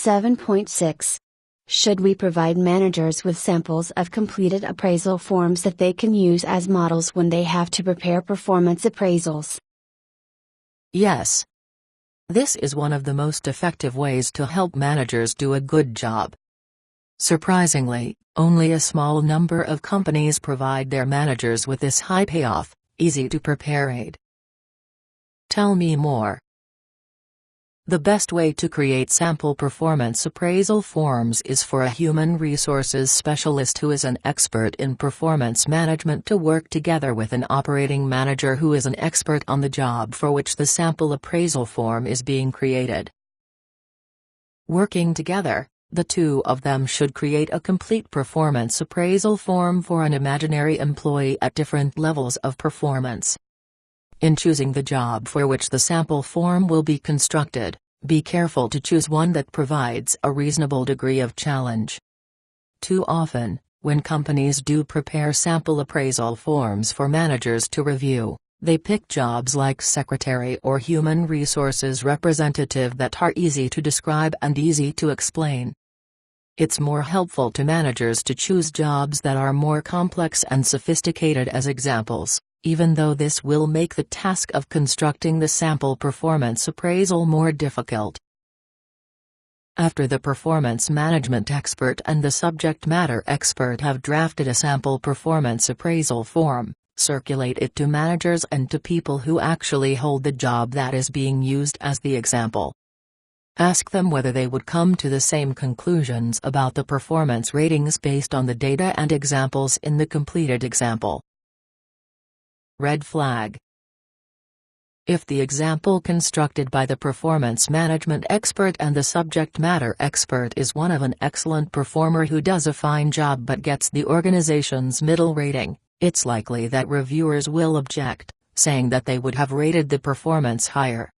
7.6. Should we provide managers with samples of completed appraisal forms that they can use as models when they have to prepare performance appraisals? Yes. This is one of the most effective ways to help managers do a good job. Surprisingly, only a small number of companies provide their managers with this high-payoff, easy-to-prepare aid. Tell me more. The best way to create sample performance appraisal forms is for a human resources specialist who is an expert in performance management to work together with an operating manager who is an expert on the job for which the sample appraisal form is being created. Working together, the two of them should create a complete performance appraisal form for an imaginary employee at different levels of performance. In choosing the job for which the sample form will be constructed, be careful to choose one that provides a reasonable degree of challenge. Too often, when companies do prepare sample appraisal forms for managers to review, they pick jobs like secretary or human resources representative that are easy to describe and easy to explain. It's more helpful to managers to choose jobs that are more complex and sophisticated as examples, even though this will make the task of constructing the sample performance appraisal more difficult. After the performance management expert and the subject matter expert have drafted a sample performance appraisal form, circulate it to managers and to people who actually hold the job that is being used as the example. Ask them whether they would come to the same conclusions about the performance ratings based on the data and examples in the completed example. Red flag. If the example constructed by the performance management expert and the subject matter expert is one of an excellent performer who does a fine job but gets the organization's middle rating, it's likely that reviewers will object, saying that they would have rated the performance higher.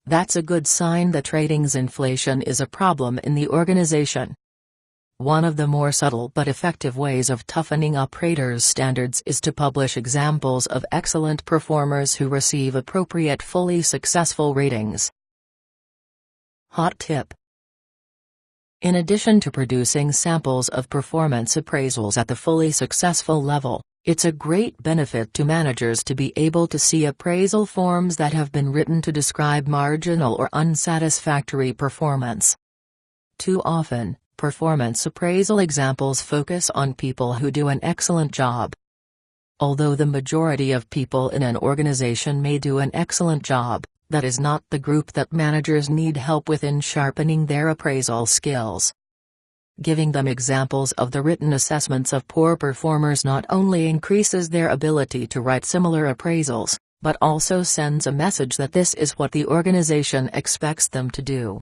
That's a good sign that ratings inflation is a problem in the organization. One of the more subtle but effective ways of toughening up raters' standards is to publish examples of excellent performers who receive appropriate fully successful ratings. Hot tip. In addition to producing samples of performance appraisals at the fully successful level, it's a great benefit to managers to be able to see appraisal forms that have been written to describe marginal or unsatisfactory performance. Too often, performance appraisal examples focus on people who do an excellent job. Although the majority of people in an organization may do an excellent job, that is not the group that managers need help with in sharpening their appraisal skills. Giving them examples of the written assessments of poor performers not only increases their ability to write similar appraisals, but also sends a message that this is what the organization expects them to do.